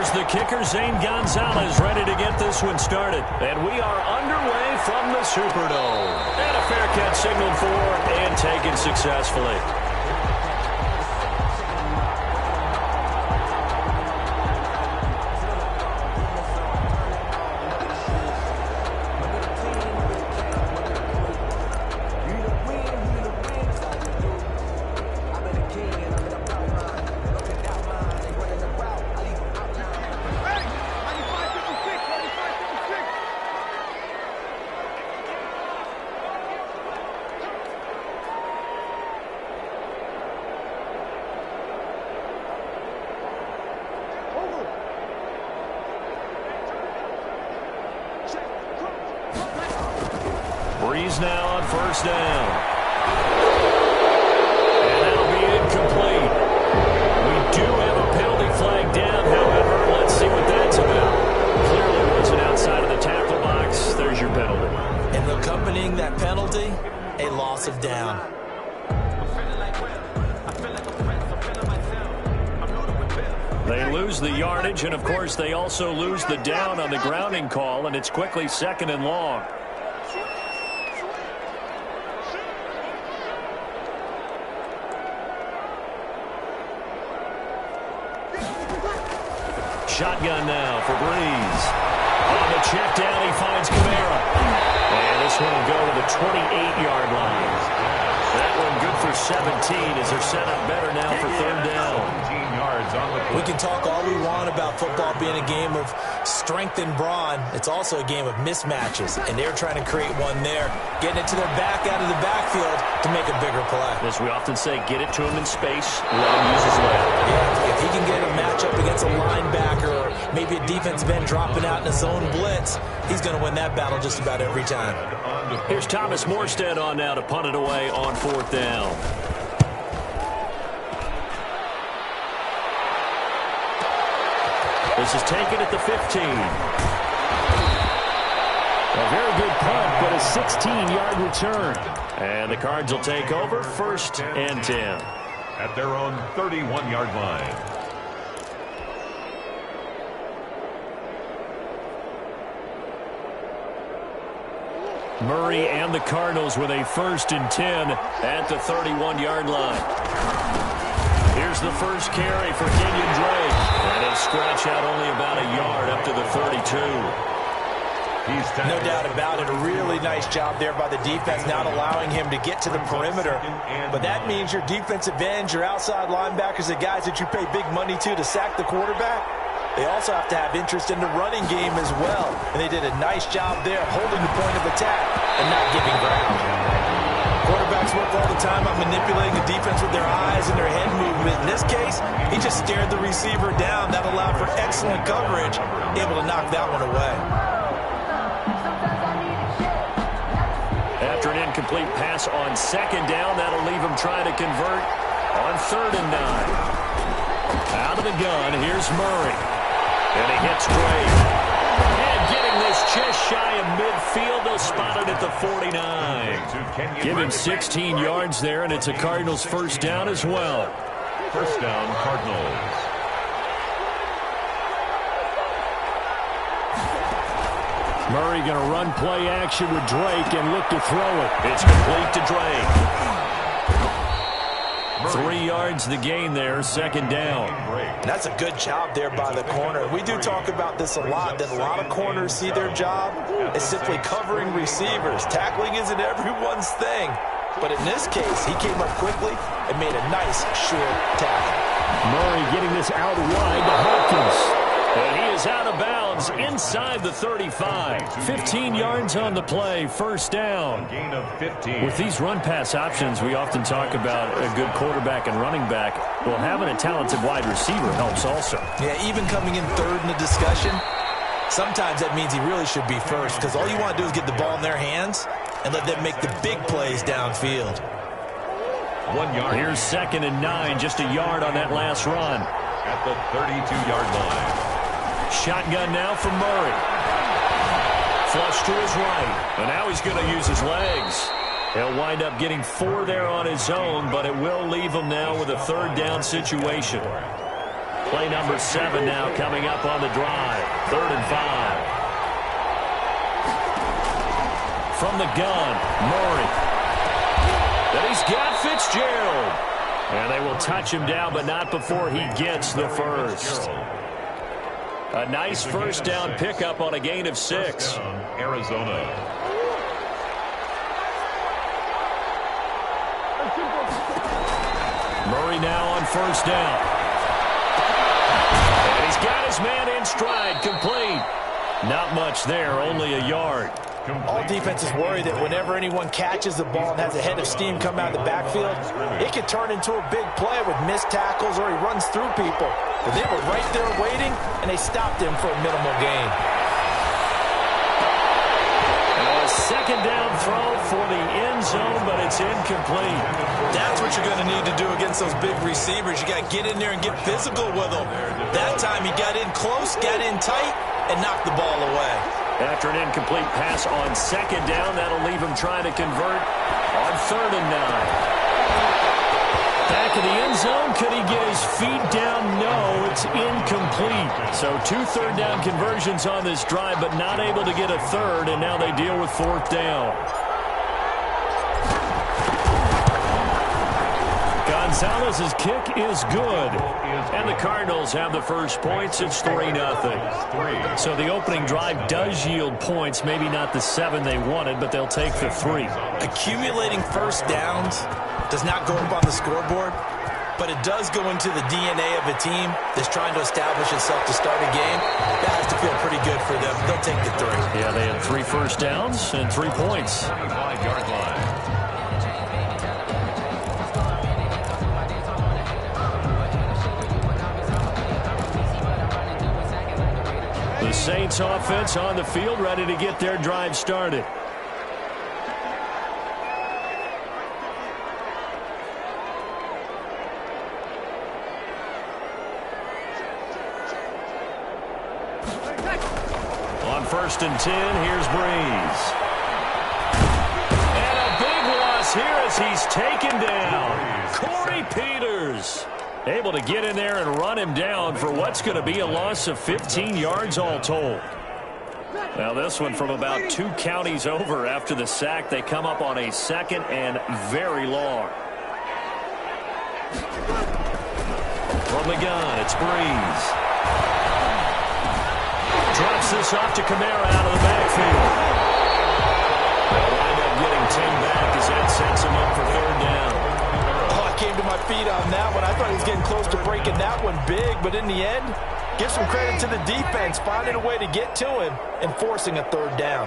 Here's the kicker, Zane Gonzalez, ready to get this one started. And we are underway from the Superdome. And a fair catch signaled for and taken successfully. Breeze now on first down. And that'll be incomplete. We do have a penalty flag down, however. Let's see what that's about. Clearly wasn't outside of the tackle box. There's your penalty. And accompanying that penalty, a loss of down. They lose the yardage, and of course they also lose the down on the grounding call, and it's quickly 2nd and long. Shotgun now for Breeze. On the check down, he finds Kamara. And this one will go to the 28-yard line. That one good for 17 as they're set up better now for 3rd down. We can talk all we want about football being a game of strength and brawn. It's also a game of mismatches, and they're trying to create one there, getting it to their back out of the backfield to make a bigger play. As we often say, get it to him in space, let him use his leg. Yeah, if he can get a matchup against a linebacker or maybe a defensive end dropping out in a zone blitz, he's going to win that battle just about every time. Here's Thomas Morstead on now to punt it away on 4th down. This is taken at the 15. A very good punt, but a 16-yard return. And the Cards will take over 1st and 10. At their own 31-yard line. Murray and the Cardinals with a 1st and 10 at the 31-yard line. Here's the first carry for Kenyon Drake. And he'll scratch out only about a yard up to the 32. No doubt about it. A really nice job there by the defense, not allowing him to get to the perimeter. But that means your defensive ends, your outside linebackers, the guys that you pay big money to sack the quarterback, they also have to have interest in the running game as well. And they did a nice job there holding the point of attack and not giving ground. Quarterbacks work all the time on manipulating the defense with their eyes and their head movement. In this case, he just stared the receiver down. That allowed for excellent coverage, able to knock that one away. After an incomplete pass on 2nd down, that'll leave him trying to convert on 3rd and 9. Out of the gun, here's Murray. And he hits Drake. And getting this just shy of midfield, they'll spot it at the 49. Give him 16 yards there, and it's a Cardinals 1st down as well. 1st down, Cardinals. Murray going to run play action with Drake and look to throw it. It's complete to Drake. 3 yards the gain there, 2nd down. That's a good job there by the corner. We do talk about this a lot, that a lot of corners see their job as simply covering receivers. Tackling isn't everyone's thing. But in this case, he came up quickly and made a nice, short tackle. Murray getting this out wide to Hopkins. And he is out of bounds inside the 35. 15 yards on the play, 1st down. Gain of 15. With these run-pass options, we often talk about a good quarterback and running back. Well, having a talented wide receiver helps also. Yeah, even coming in 3rd in the discussion, sometimes that means he really should be 1st, because all you want to do is get the ball in their hands and let them make the big plays downfield. 1 yard. Here's 2nd and 9, just a yard on that last run. At the 32-yard line. Shotgun now for Murray. Flush to his right. And now he's going to use his legs. He'll wind up getting 4 there on his own, but it will leave him now with a 3rd down situation. Play number 7 now coming up on the drive. 3rd and 5. From the gun, Murray. And he's got Fitzgerald. And they will touch him down, but not before he gets the first. A nice first down pickup on a gain of 6. Arizona. Murray now on first down. And he's got his man in stride, complete. Not much there, only a yard. All defenses worry that whenever anyone catches the ball and has a head of steam come out of the backfield, it can turn into a big play with missed tackles or he runs through people. But they were right there waiting, and they stopped him for a minimal gain. A second down throw for the end zone, but it's incomplete. That's what you're going to need to do against those big receivers. You got to get in there and get physical with them. That time he got in close, got in tight, and knocked the ball away. After an incomplete pass on second down, that'll leave him trying to convert on 3rd and 9. Back in the end zone, could he get his feet down? No, it's incomplete. So 2 third-down conversions on this drive, but not able to get a third, and now they deal with 4th down. Gonzalez's kick is good. And the Cardinals have the first points. It's 3-0. So the opening drive does yield points. Maybe not the 7 they wanted, but they'll take the 3. Accumulating first downs does not go up on the scoreboard, but it does go into the DNA of a team that's trying to establish itself to start a game. That has to feel pretty good for them. They'll take the 3. Yeah, they had 3 first downs and 3 points. 25-yard line. The Saints offense on the field, ready to get their drive started. On 1st and 10, here's Breeze. And a big loss here as he's taken down. Corey Peters able to get in there and run him down for what's going to be a loss of 15 yards all told. Now this one from about 2 counties over after the sack. They come up on a 2nd and very long. From the gun, it's Breeze. Drops this off to Kamara out of the backfield. They'll wind up getting 10 back as that sets him up for 3rd down. Came to my feet on that one. I thought he was getting close to breaking that one big, but in the end, give some credit to the defense, finding a way to get to him and forcing a 3rd down.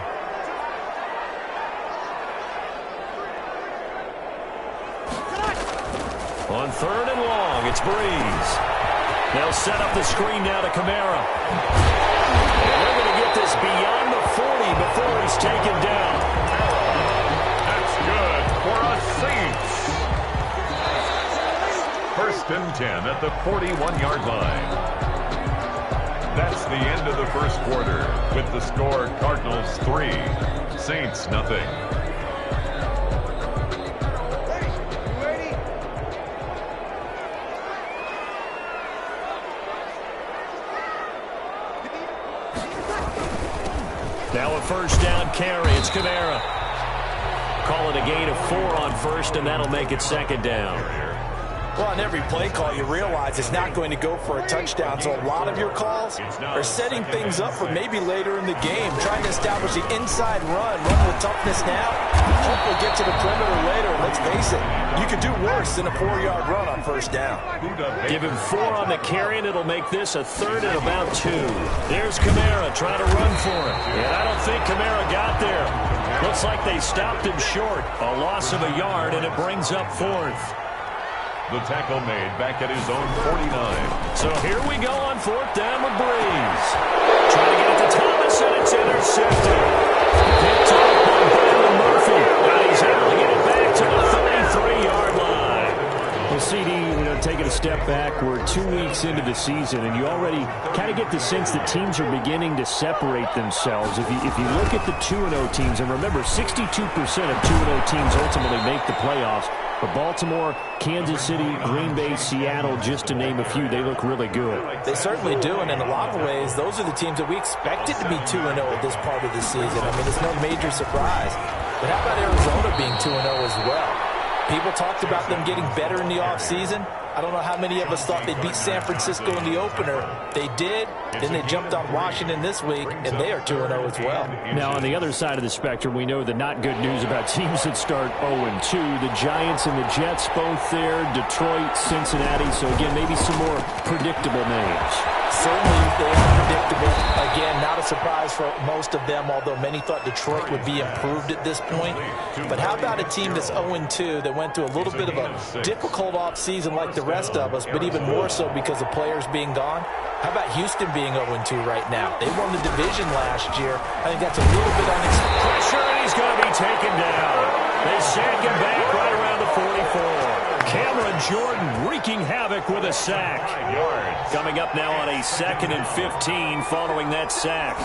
On 3rd and long, it's Breeze. They'll set up the screen now to Kamara. And they're going to get this beyond the 40 before he's taken down. That's good for a Saints. 1st and 10 at the 41-yard line. That's the end of the first quarter with the score Cardinals 3, Saints nothing. Now a first down carry. It's Kamara. Call it a gain of 4 on 1st, and that'll make it 2nd down. Well, on every play call, you realize it's not going to go for a touchdown. So a lot of your calls are setting things up for maybe later in the game, trying to establish the inside run with toughness now, hopefully get to the perimeter later. And let's face it, you could do worse than a 4-yard run on 1st down. Give him 4 on the carry, and it'll make this a 3rd and about 2. There's Kamara trying to run for it. And I don't think Kamara got there. Looks like they stopped him short. A loss of a yard, and it brings up 4th. The tackle made back at his own 49. So here we go on 4th down with Breeze. Trying to get it to Thomas, and it's intercepted. Picked off by Brandon Murphy. But he's able to get it back to the 33-yard line. The CD, taking a step back. We're 2 weeks into the season, and you already kind of get the sense that teams are beginning to separate themselves. If you look at the 2-0 teams, and remember, 62% of 2-0 teams ultimately make the playoffs. But Baltimore, Kansas City, Green Bay, Seattle, just to name a few, they look really good. They certainly do, and in a lot of ways, those are the teams that we expected to be 2-0 at this part of the season. I mean, it's no major surprise. But how about Arizona being 2-0 as well? People talked about them getting better in the offseason. I don't know how many of us thought they'd beat San Francisco in the opener. They did. Then they jumped on Washington this week, and they are 2-0 as well. Now, on the other side of the spectrum, we know the not good news about teams that start 0-2. The Giants and the Jets both there, Detroit, Cincinnati. So, again, maybe some more predictable names. Certainly, they are predictable. Again, not a surprise for most of them, although many thought Detroit would be improved at this point. But how about a team that's 0-2 that went through a little bit of a difficult offseason like the rest of us, but even more so because of players being gone? How about Houston being 0-2 right now? They won the division last year. I think that's a little bit unexpected. Pressure, and he's going to be taken down. They send him back right around the 44. Cameron Jordan wreaking havoc with a sack. Coming up now on a 2nd and 15 following that sack.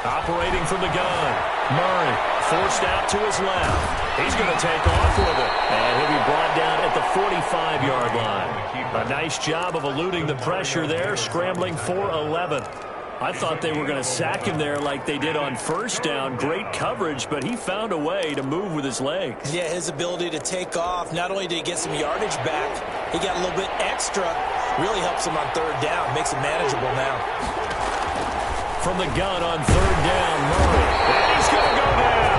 Operating from the gun. Murray forced out to his left. He's going to take off with it. And he'll be brought down at the 45-yard line. A nice job of eluding the pressure there, scrambling for 11. I thought they were going to sack him there like they did on first down. Great coverage, but he found a way to move with his legs. Yeah, his ability to take off, not only did he get some yardage back, he got a little bit extra. Really helps him on third down, makes it manageable now. From the gun on third down, Murray. And he's going to go down.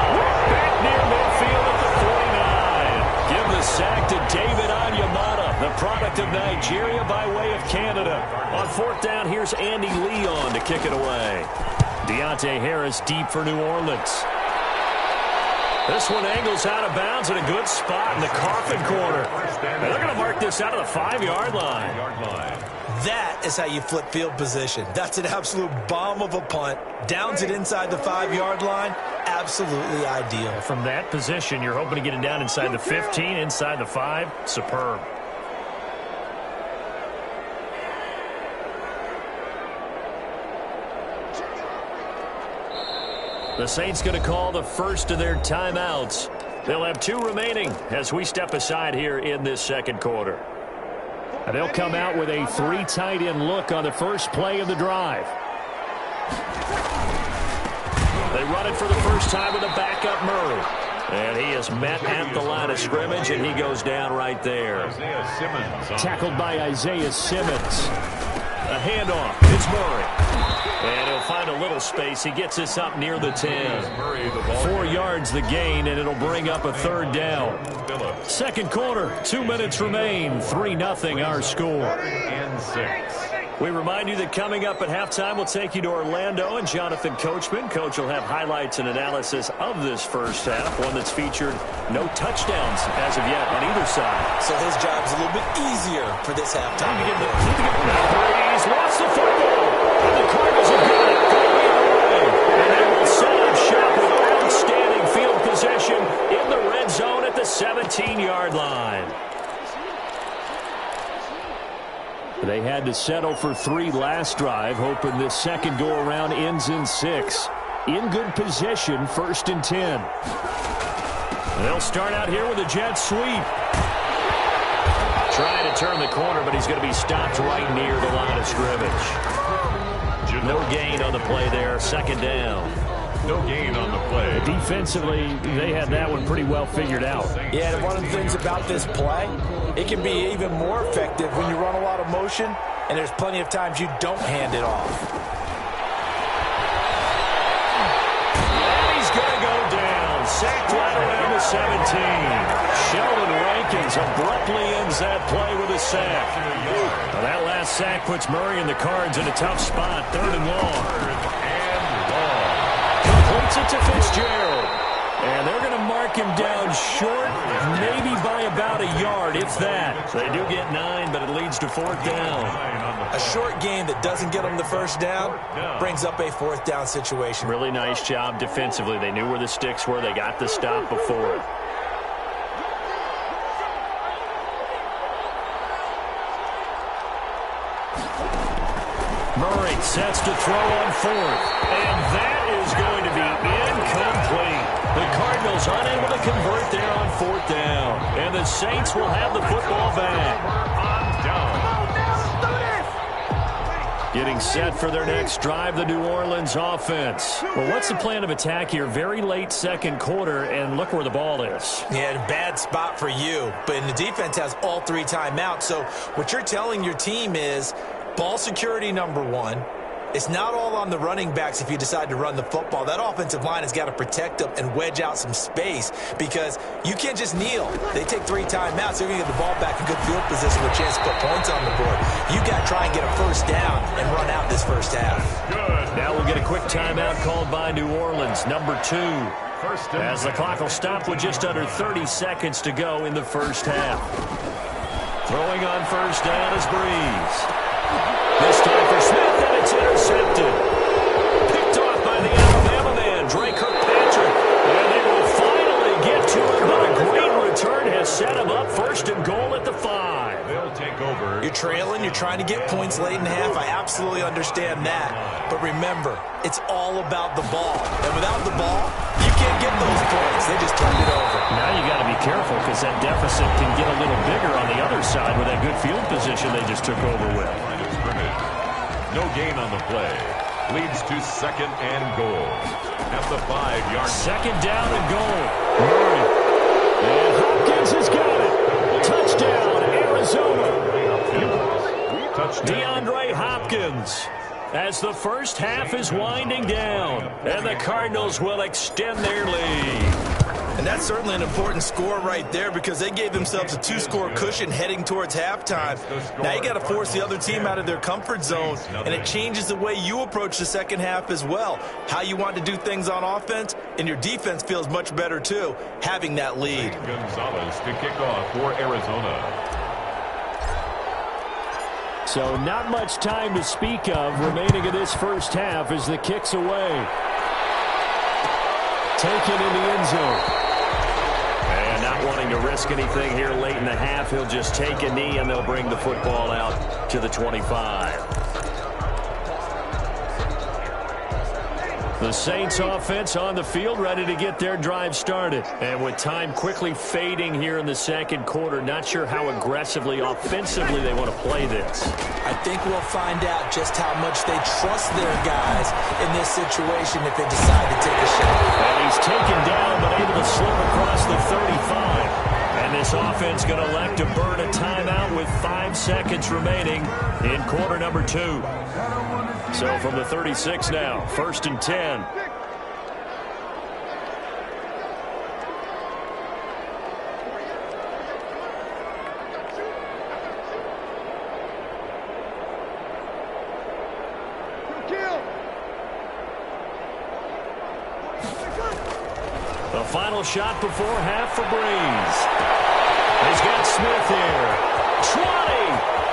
Back near midfield at the 49. Give the sack to David Onyemata, the product of Nigeria by way of Canada. On fourth down, here's Andy Leon to kick it away. Deontay Harris deep for New Orleans. This one angles out of bounds at a good spot in the coffin corner. And they're going to mark this out of the 5-yard line. That is how you flip field position. That's an absolute bomb of a punt. Downs it inside the 5-yard line. Absolutely ideal. From that position, you're hoping to get it down inside the 15, inside the 5. Superb. The Saints going to call the first of their timeouts. They'll have 2 remaining as we step aside here in this second quarter. And they'll come out with a 3 tight end look on the first play of the drive. They run it for the first time with a backup Murray. And he is met at the line of scrimmage, and he goes down right there. Tackled by Isaiah Simmons. A handoff. It's Murray. And he'll find a little space. He gets this up near the 10. 4 yards the gain, and it'll bring up a third down. Second quarter, 2 minutes remain. 3-0 our score. We remind you that coming up at halftime, we'll take you to Orlando and Jonathan Coachman. Coach will have highlights and analysis of this first half, one that's featured no touchdowns as of yet on either side. So his job's a little bit easier for this halftime. Brady's lost the football. And the Cardinals have got it going away. And they will set up shop with outstanding field possession in the red zone at the 17-yard line. They had to settle for 3 last drive, hoping this second go-around ends in 6. In good position, 1st and 10. They'll start out here with a jet sweep. Trying to turn the corner, but he's going to be stopped right near the line of scrimmage. No gain on the play there, 2nd down. No gain on the play. Defensively, they had that one pretty well figured out. Yeah, and one of the things about this play, it can be even more effective when you run a lot of motion, and there's plenty of times you don't hand it off. And he's going to go down. Sacked right around the 17. Sheldon Rankins abruptly ends that play with a sack. Well, that last sack puts Murray and the Cards in a tough spot. 3rd and long. Completes it to Fitzgerald. And they're going to mark him down short, maybe by about a yard, if that. They do get 9, but it leads to 4th down. A short game that doesn't get them the first down brings up a 4th down situation. Really nice job defensively. They knew where the sticks were. They got the stop before it. Murray sets to throw on fourth. And that is going to be incomplete. The Cardinals unable to convert there on fourth down. And the Saints will have the football back. Down. Getting set for their next drive, the New Orleans offense. Well, what's the plan of attack here? Very late second quarter, and look where the ball is. Yeah, bad spot for you. But the defense has all 3 timeouts. So what you're telling your team is ball security number 1. It's not all on the running backs if you decide to run the football. That offensive line has got to protect them and wedge out some space because you can't just kneel. They take 3 timeouts. They're going to get the ball back in good field position with a chance to put points on the board. You got to try and get a first down and run out this first half. Good. Now we'll get a quick timeout called by New Orleans, number 2. As the clock will stop with just under 30 seconds to go in the first half. Throwing on first down is Breeze. This time for Smith, and it's intercepted. Picked off by the Alabama man, Drake Kirkpatrick. And they will finally get to him, but a great return has set him up first and goal at the 5. They'll take over. You're trailing. You're trying to get points late in the half. I absolutely understand that. But remember, it's all about the ball. And without the ball, you can't get those points. They just turned it over. Now you got to be careful because that deficit can get a little bigger on the other side with that good field position they just took over with. No gain on the play. Leads to second and goal. At the 5-yard. Second down and goal. Murray. And Hopkins has got it. Touchdown, Arizona. DeAndre Hopkins. As the first half is winding down. And the Cardinals will extend their lead. And that's certainly an important score right there because they gave themselves a 2-score cushion heading towards halftime. Now you got to force the other team out of their comfort zone, and it changes the way you approach the second half as well. How you want to do things on offense, and your defense feels much better too, having that lead. Gonzalez to kick off for Arizona. So not much time to speak of remaining in this first half as the kick's away. Taken in the end zone. And not wanting to risk anything here late in the half, he'll just take a knee and they'll bring the football out to the 25. The Saints offense on the field, ready to get their drive started. And with time quickly fading here in the second quarter, not sure how aggressively, offensively they want to play this. I think we'll find out just how much they trust their guys in this situation if they decide to take a shot. And he's taken down but able to slip across the 35. And this offense going to elect to burn a timeout with 5 seconds remaining in quarter number 2. So from the 36 now, 1st and 10. The final shot before half for Breeze. He's got Smith here. 20,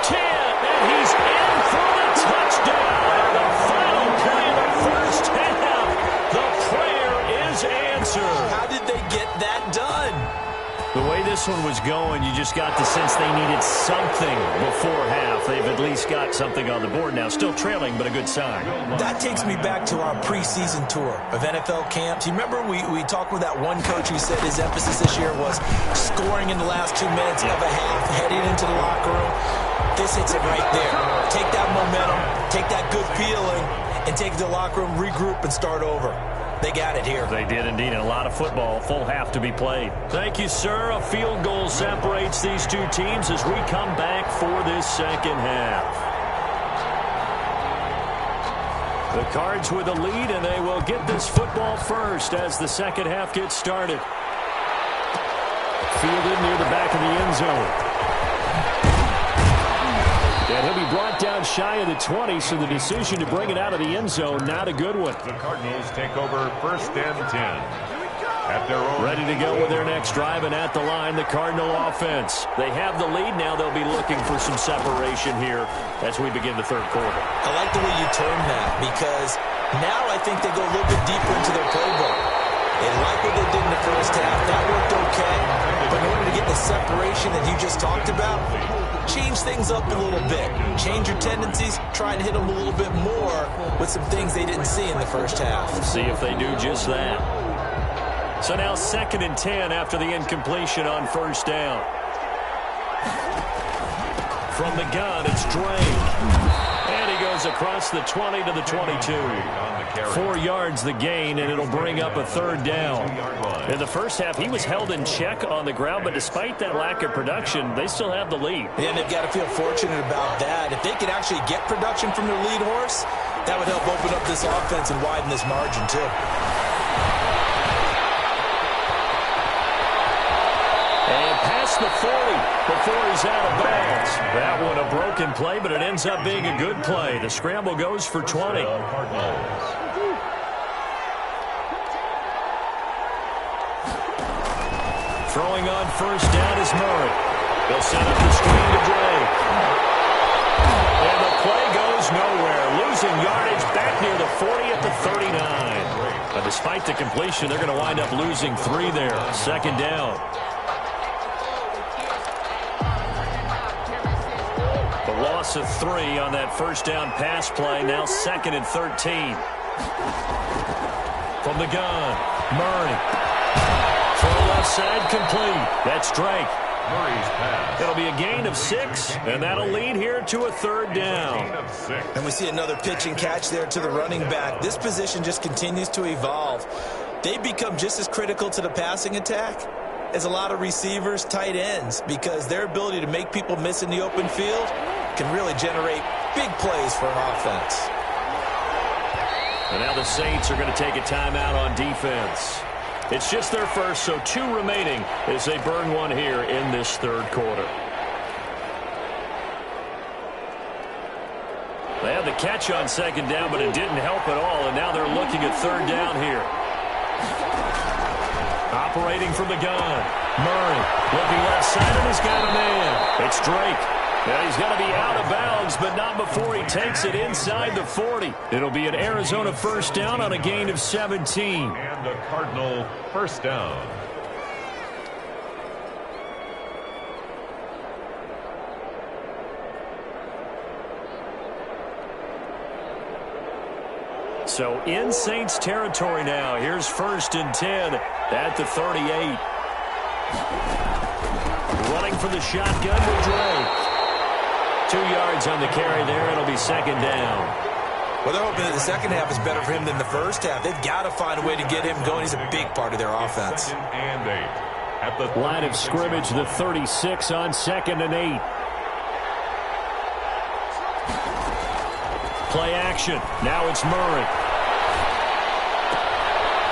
10, and he's in for the touchdown. The final play of the first half. The prayer is answered. How did they get that done? The way this one was going, you just got the sense they needed something before half. They've at least got something on the board now. Still trailing, but a good sign. That takes me back to our preseason tour of NFL camps. You remember we talked with that one coach who said his emphasis this year was scoring in the last 2 minutes of a half, heading into the locker room. This hits it right there. Take that momentum, take that good feeling, and take it to the locker room, regroup, and start over. They got it here. They did indeed, and a lot of football, full half to be played. Thank you, sir. A field goal separates these two teams as we come back for this second half. The Cards with the lead, and they will get this football first as the second half gets started. Fielded near the back of the end zone. And he'll be brought down shy of the 20, so the decision to bring it out of the end zone, not a good one. The Cardinals take over 1st and 10. At their own. Ready to go with their next drive, and at the line, the Cardinal offense. They have the lead now. They'll be looking for some separation here as we begin the third quarter. I like the way you term that because now I think they go a little bit deeper into their playbook. They like what they did in the first half. That worked okay. But in order to get the separation that you just talked about, change things up a little bit. Change your tendencies. Try and hit them a little bit more with some things they didn't see in the first half. See if they do just that. So now 2nd and 10 after the incompletion on first down. From the gun, it's Drake. And he goes across the 20 to the 22. 4 yards the gain, and it'll bring up a 3rd down. In the first half, he was held in check on the ground, but despite that lack of production, they still have the lead. Yeah, and they've got to feel fortunate about that. If they could actually get production from their lead horse, that would help open up this offense and widen this margin, too. And past the 40 before he's out of bounds. That one a broken play, but it ends up being a good play. The scramble goes for 20. Throwing on first down is Murray. They'll set up the screen to Drake. And the play goes nowhere. Losing yardage back near the 40 at the 39. But despite the completion, they're going to wind up losing 3 there. 2nd down. The loss of 3 on that first down pass play. Now 2nd and 13. From the gun, Murray. Throw left side complete. That's Drake. Murray's pass. It'll be a gain of 6, and that'll lead here to a 3rd down. And we see another pitch and catch there to the running back. This position just continues to evolve. They become just as critical to the passing attack as a lot of receivers, tight ends, because their ability to make people miss in the open field can really generate big plays for an offense. And now the Saints are going to take a timeout on defense. It's just their first, so 2 remaining as they burn one here in this 3rd quarter. They had the catch on 2nd down, but it didn't help at all, and now they're looking at 3rd down here. Operating from the gun, Murray looking left side, and he's got a man. It's Drake. Now he's going to be out of bounds, but not before he takes it inside the 40. It'll be an Arizona first down on a gain of 17. And a Cardinal first down. So in Saints territory now. Here's 1st and 10 at the 38. Running for the shotgun with Drake. 2 yards on the carry there. It'll be 2nd down. Well, they're hoping that the second half is better for him than the first half. They've got to find a way to get him going. He's a big part of their offense. 2nd and 8. At the line of scrimmage, the 36 on 2nd and 8. Play action. Now it's Murray.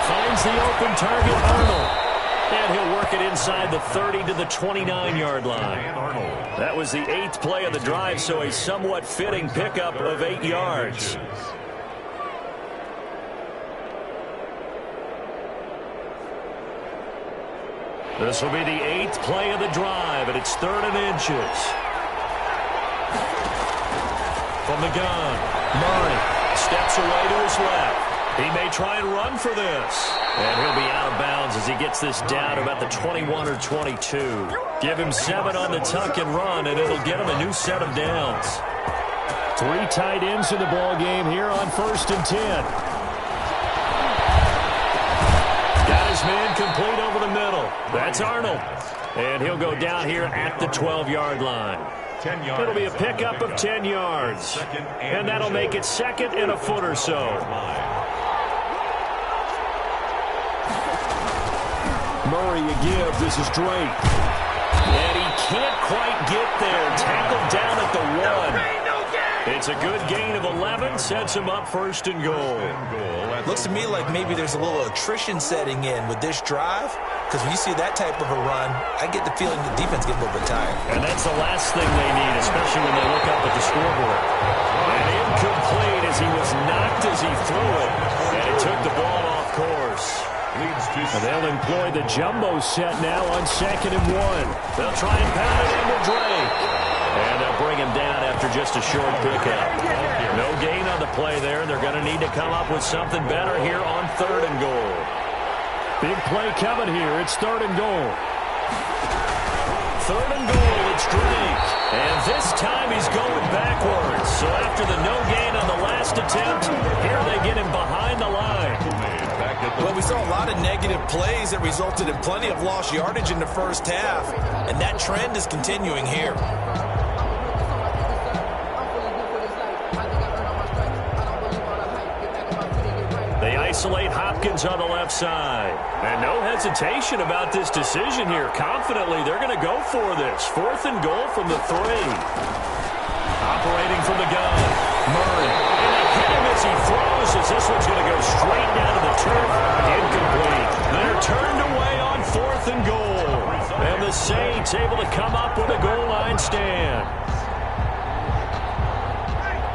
Finds the open target, Arnold. And he'll work it inside the 30 to the 29-yard line. That was the 8th play of the drive, so a somewhat fitting pickup of 8 yards. This will be the 8th play of the drive, and it's 3rd and inches. From the gun, Murray steps away to his left. He may try and run for this. And he'll be out of bounds as he gets this down to about the 21 or 22. Give him 7 on the tuck and run, and it'll get him a new set of downs. 3 tight ends in the ball game here on 1st and 10. Got his man complete over the middle. That's Arnold. And he'll go down here at the 12-yard line. 10 yards. It'll be a pickup of 10 yards. And that'll make it 2nd and a foot or so. Murray a give. This is Drake. And he can't quite get there. Tackled down at the 1. It's a good gain of 11. Sets him up 1st and goal. Looks to me like maybe there's a little attrition setting in with this drive. Because when you see that type of a run, I get the feeling the defense gets a little bit tired. And that's the last thing they need, especially when they look up at the scoreboard. And incomplete as he was knocked as he threw it. And it took the ball off course. And they'll employ the jumbo set now on 2nd and 1. They'll try and pound it into Drake. And they'll bring him down after just a short pickup. No gain on the play there. They're going to need to come up with something better here on 3rd and goal. Big play coming here. It's 3rd and goal. 3rd and goal. It's Drake. And this time he's going backwards. So after the no gain on the last attempt, here they get him behind the line. Well, we saw a lot of negative plays that resulted in plenty of lost yardage in the first half. And that trend is continuing here. They isolate Hopkins on the left side. And no hesitation about this decision here. Confidently, they're going to go for this. 4th and goal from the 3. Operating from the gun. Murray. And they hit him as he throws, as this one's going to go straight down to the turf. Incomplete. They're turned away on 4th and goal. And the Saints able to come up with a goal line stand.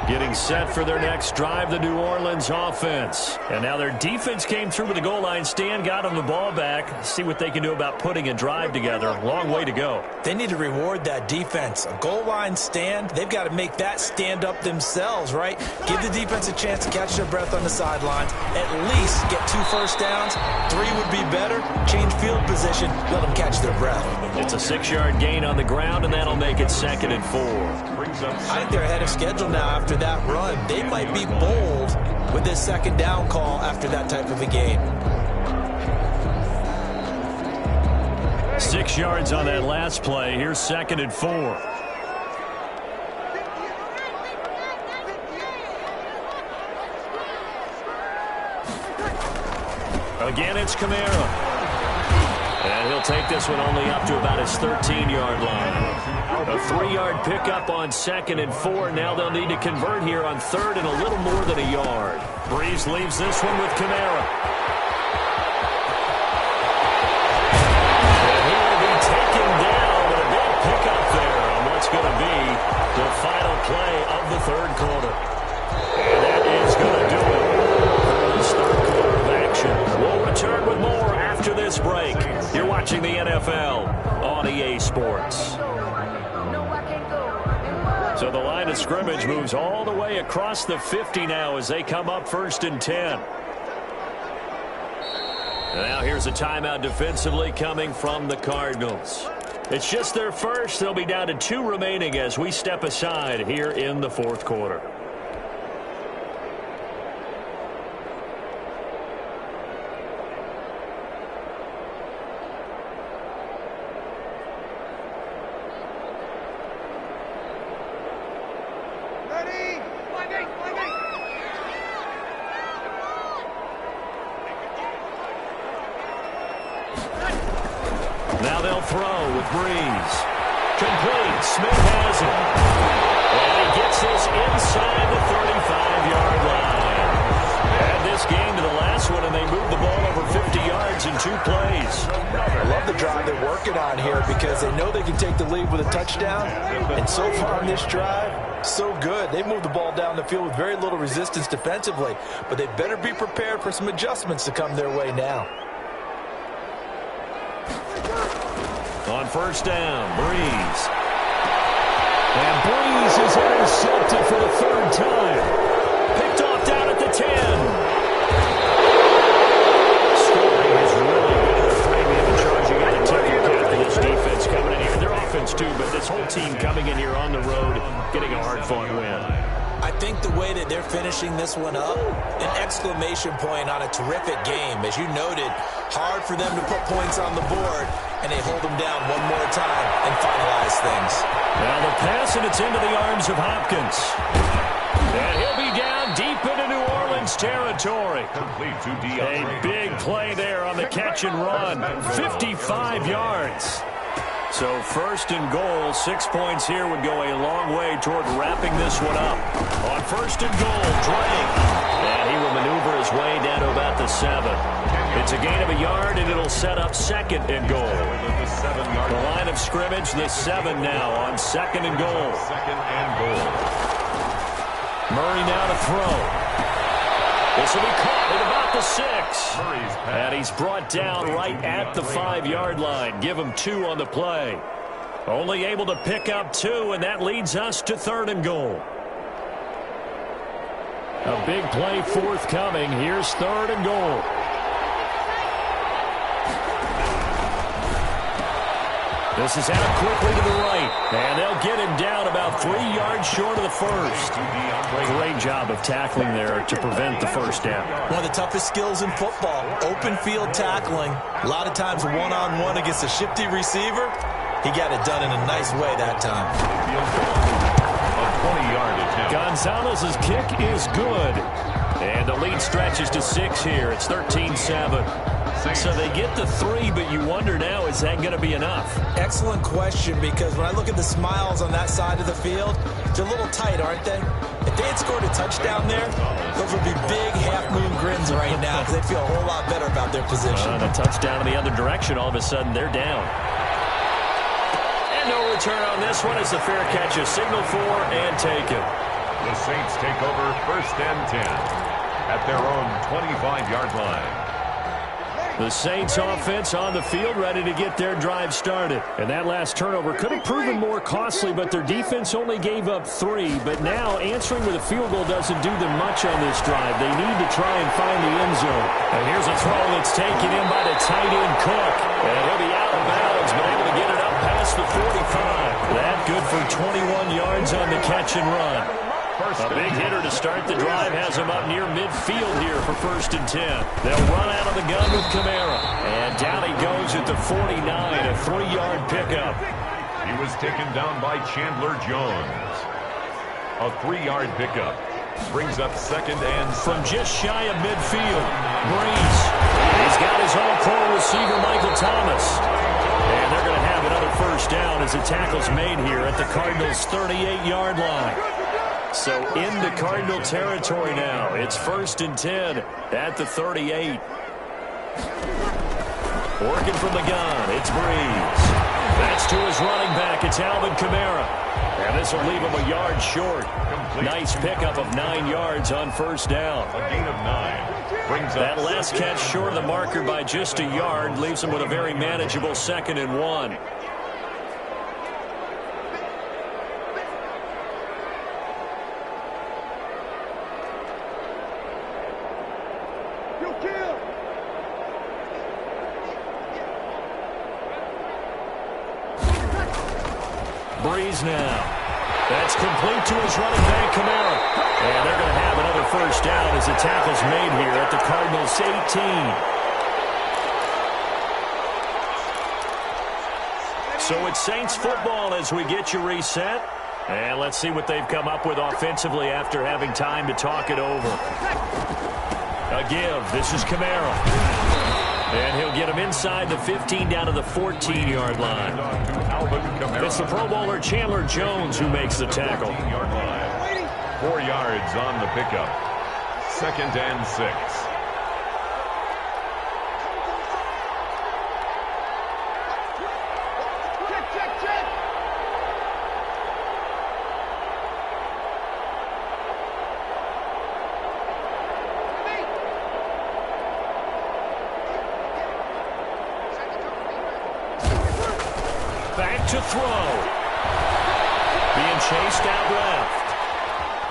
Getting set for their next drive, the New Orleans offense. And now their defense came through with the goal line stand, got them the ball back. See what they can do about putting a drive together. Long way to go. They need to reward that defense. A goal line stand, they've got to make that stand up themselves, right? Give the defense a chance to catch their breath on the sidelines. At least get 2 first downs. 3 would be better. Change field position. Let them catch their breath. It's a 6-yard gain on the ground, and that'll make it 2nd and 4. I think they're ahead of schedule now after that run. They might be bold with this 2nd down call after that type of a game. 6 yards on that last play. Here's 2nd and 4. Again, it's Kamara. And he'll take this one only up to about his 13-yard line. A 3-yard pickup on 2nd and 4. Now they'll need to convert here on 3rd and a little more than a yard. Breeze leaves this one with Kamara. And he will be taken down with a big pickup there on what's going to be the final play of the 3rd quarter. And that is going to do it for this 3rd quarter of action. We'll return with more after this break. You're watching the NFL on EA Sports. So the line of scrimmage moves all the way across the 50 now as they come up 1st and 10. Now here's a timeout defensively coming from the Cardinals. It's just their first. They'll be down to 2 remaining as we step aside here in the 4th quarter. Now they'll throw with Breeze. Complete. Smith has it. And he gets this inside the 35-yard line. Add this game to the last one, and they move the ball over 50 yards in 2 plays. I love the drive they're working on here because they know they can take the lead with a touchdown. And so far on this drive, so good. They moved the ball down the field with very little resistance defensively. But they better be prepared for some adjustments to come their way now. On 1st down, Breeze. And Breeze is intercepted for the 3rd time. Picked off down at the 10. Scoring has really been in the framing of the charge. You got to tell you after this defense coming in here. Their offense too, but this whole team coming in here on the road, getting a hard-fought win. I think the way that they're finishing this one up, an exclamation point on a terrific game. As you noted, hard for them to put points on the board, and they hold them down one more time and finalize things. Now the pass, and it's into the arms of Hopkins. And he'll be down deep into New Orleans territory. A big play there on the catch and run. 55 yards. So 1st and goal, 6 points here would go a long way toward wrapping this one up. On 1st and goal, Drake. And he will maneuver his way down to about the 7. It's a gain of a yard, and it'll set up 2nd and goal. The line of scrimmage, the 7 now on 2nd and goal. Murray now to throw. This will be caught at about the 6. And he's brought down right at the 5-yard line. Give him 2 on the play. Only able to pick up 2, and that leads us to 3rd and goal. A big play forthcoming. Here's 3rd and goal. This is out quickly to the right, and they'll get him down about 3 yards short of the first. Great job of tackling there to prevent the first down. One of the toughest skills in football, open field tackling. A lot of times one-on-one against a shifty receiver. He got it done in a nice way that time. A 20-yard attempt. Gonzalez's kick is good. And the lead stretches to 6 here. It's 13-7. So they get the 3, but you wonder now, is that going to be enough? Excellent question, because when I look at the smiles on that side of the field, they're a little tight, aren't they? If they had scored a touchdown there, those would be big half-moon grins right now, because they'd feel a whole lot better about their position. A touchdown in the other direction, all of a sudden they're down. And no return on this one as the fair catch is signaled for and taken. The Saints take over 1st and 10 at their own 25-yard line. The Saints offense on the field, ready to get their drive started. And that last turnover could have proven more costly, but their defense only gave up 3. But now answering with a field goal doesn't do them much on this drive. They need to try and find the end zone. And here's a throw that's taken in by the tight end Cook. And he'll be out of bounds, but able to get it up past the 45. That good for 21 yards on the catch and run. A big hitter to start the drive has him up near midfield here for 1st and 10. They'll run out of the gun with Kamara. And down he goes at the 49, a 3-yard pickup. He was taken down by Chandler Jones. A 3-yard pickup brings up 2nd and 7. From just shy of midfield, Breeze. He's got his own pro receiver, Michael Thomas. And they're going to have another first down as the tackle's made here at the Cardinals' 38-yard line. So into Cardinal territory now. It's 1st and 10 at the 38. Working from the gun, it's Breeze. That's to his running back. It's Alvin Kamara. And this will leave him a yard short. Nice pickup of 9 yards on 1st down. A gain of 9. Brings that up last catch short of the marker by just a yard leaves him with a very manageable 2nd and 1. Breeze now. That's complete to his running back, Kamara. And they're going to have another first down as the tackle's made here at the Cardinals' 18. So it's Saints football as we get you reset. And let's see what they've come up with offensively after having time to talk it over. A give. This is Kamara. And he'll get him inside the 15 down to the 14-yard line. It's the Pro Bowler Chandler Jones who makes the tackle. 4 yards on the pickup. 2nd and 6. Back to throw. Being chased out left.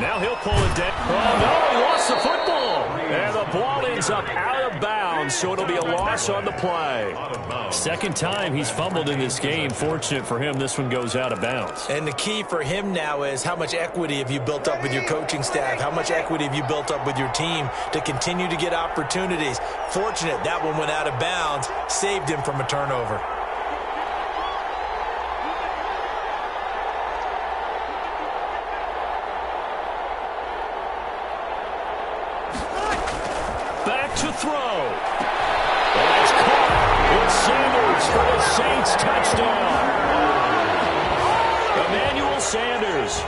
Now he'll pull it down. Oh, no, he lost the football. And the ball ends up out of bounds, so it'll be a loss on the play. 2nd time he's fumbled in this game. Fortunate for him, this one goes out of bounds. And the key for him now is how much equity have you built up with your coaching staff? How much equity have you built up with your team to continue to get opportunities? Fortunate that one went out of bounds, saved him from a turnover. To throw. That's caught. It's Sanders for the Saints touchdown. Emmanuel Sanders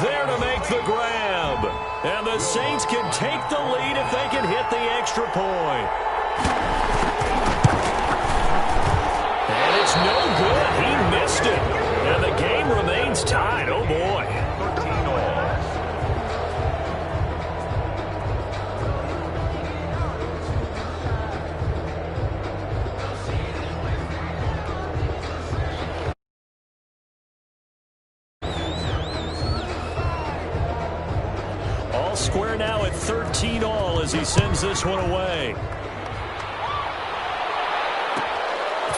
there to make the grab. And the Saints can take the lead if they can hit the extra point. And it's no good. He missed it. And the game remains tied. Oh, boy. Square now at 13 all as he sends this one away.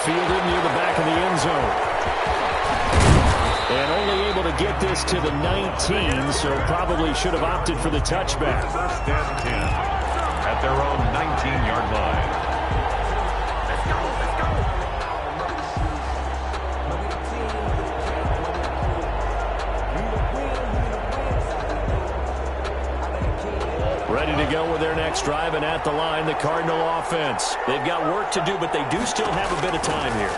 Fielded near the back of the end zone. able to get this to the 19, so probably should have opted for the touchback. First and 10 at their own 19-yard line. Ready to go with their next drive, and at the line, the Cardinal offense. They've got work to do, but they do still have a bit of time here.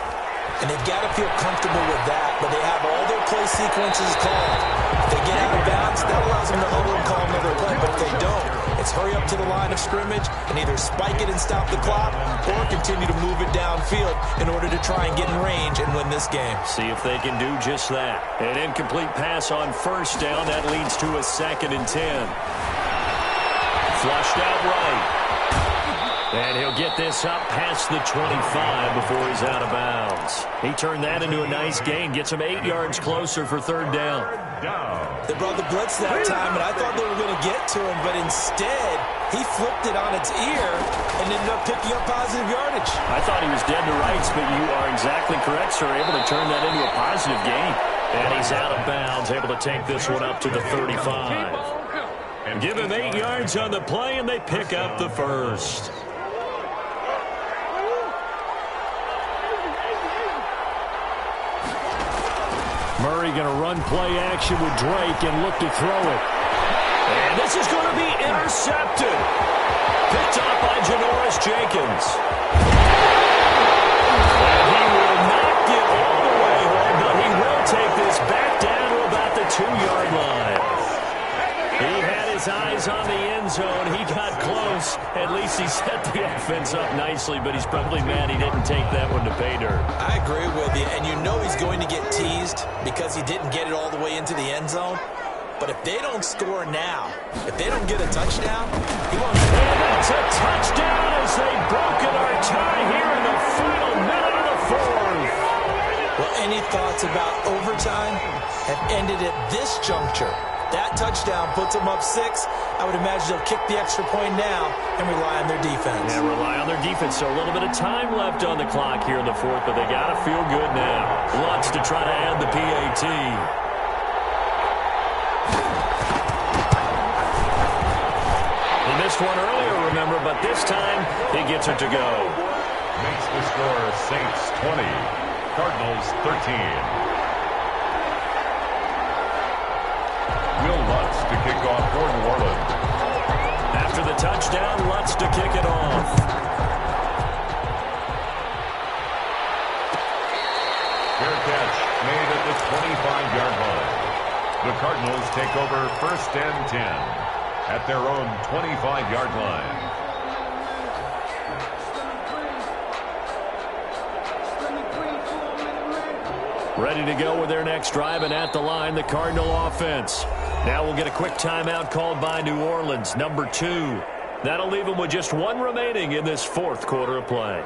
And they've got to feel comfortable with that, but they have all their play sequences called. If they get out of bounds, that allows them to huddle and call another play, but if they don't, it's hurry up to the line of scrimmage and either spike it and stop the clock or continue to move it downfield in order to try and get in range and win this game. See if they can do just that. An incomplete pass on first down. That leads to a 2nd and 10. Flushed out right. And he'll get this up past the 25 before he's out of bounds. He turned that into a nice gain. Gets him 8 yards closer for 3rd down. They brought the blitz that time, and I thought they were going to get to him, but instead, he flipped it on its ear and ended up picking up positive yardage. I thought he was dead to rights, but you are exactly correct, sir. Able to turn that into a positive gain. And he's out of bounds, able to take this one up to the 35. And give him 8 yards on the play, and they pick up the first. Murray going to run play action with Drake and look to throw it. And this is going to be intercepted. Picked up by Janoris Jenkins. And he will not get all the way home, but he will take this back down to about the 2-yard line. He had his eyes on the end zone. He got close. At least he set the offense up nicely, but he's probably mad he didn't take that one to pay dirt. I agree with you, and you know he's going to get teased because he didn't get it all the way into the end zone. But if they don't score now, if they don't get a touchdown, he won't score. And that's a touchdown as they broken our tie here in the final minute of the 4th. Well, any thoughts about overtime have ended at this juncture. That touchdown puts them up 6. I would imagine they'll kick the extra point now and rely on their defense. Yeah, rely on their defense. So a little bit of time left on the clock here in the 4th, but they got to feel good now. Lutz to try to add the PAT. He missed one earlier, remember, but this time he gets it to go. Makes the score Saints 20, Cardinals 13. Will Lutz to kick off for New Orleans. After the touchdown, Lutz to kick it off. Fair catch made at the 25-yard line. The Cardinals take over 1st and 10 at their own 25-yard line. Ready to go with their next drive, and at the line, the Cardinal offense. Now we'll get a quick timeout called by New Orleans, number 2. That'll leave them with just 1 remaining in this 4th quarter of play.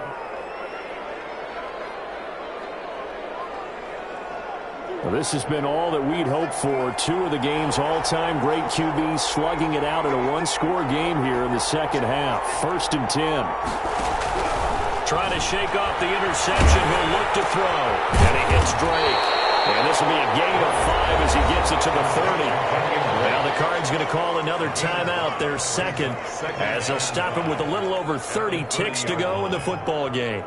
Well, this has been all that we'd hoped for. 2 of the game's all-time great QBs slugging it out in a 1-score game here in the 2nd half. 1st and 10. Trying to shake off the interception. He'll look to throw. And he hits Drake. And this will be a gain of 5 as he gets it to the 30. Now the Cards going to call another timeout, their 2nd, as they'll stop him with a little over 30 ticks to go in the football game.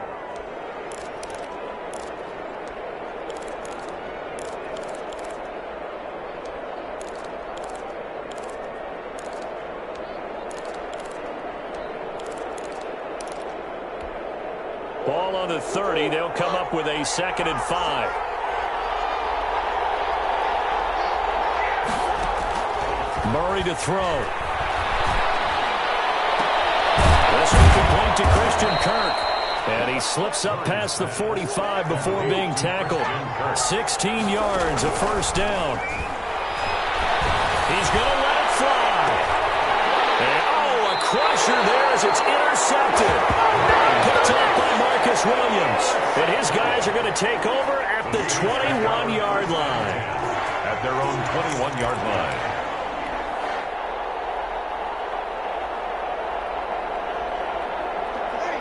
Ball on the 30. They'll come up with a 2nd and 5. Murray to throw. This one complete to Christian Kirk. And he slips up past the 45 before being tackled. 16 yards, a 1st down. He's going to let it fly. And, a crusher there as it's intercepted. Picked up by Marcus Williams. And his guys are going to take over at the 21-yard line. At their own 21-yard line.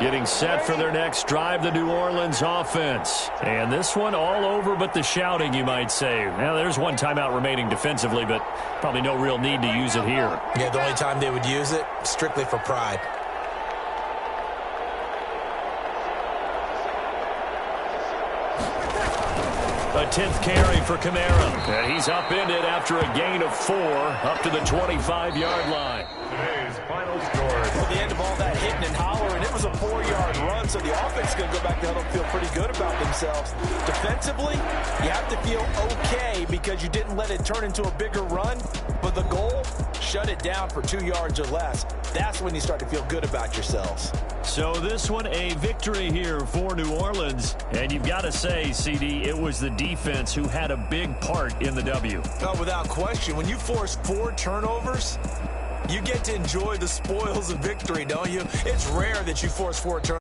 Getting set for their next drive, the New Orleans offense. And this one all over but the shouting, you might say. Now, there's one timeout remaining defensively, but probably no real need to use it here. Yeah, the only time they would use it, strictly for pride. A 10th carry for Kamara. And he's upended after a gain of 4 up to the 25-yard line. Today's final score. Well, the end of all that hitting and hollering, it was a 4-yard run, so the offense is going to go back to huddle and feel pretty good about themselves. Defensively, you have to feel okay because you didn't let it turn into a bigger run, but the goal, shut it down for 2 yards or less. That's when you start to feel good about yourselves. So this one a victory here for New Orleans. And you've got to say, CD, it was the defense who had a big part in the W. Oh, without question. When you force 4 turnovers, you get to enjoy the spoils of victory, don't you? It's rare that you force 4 turnovers.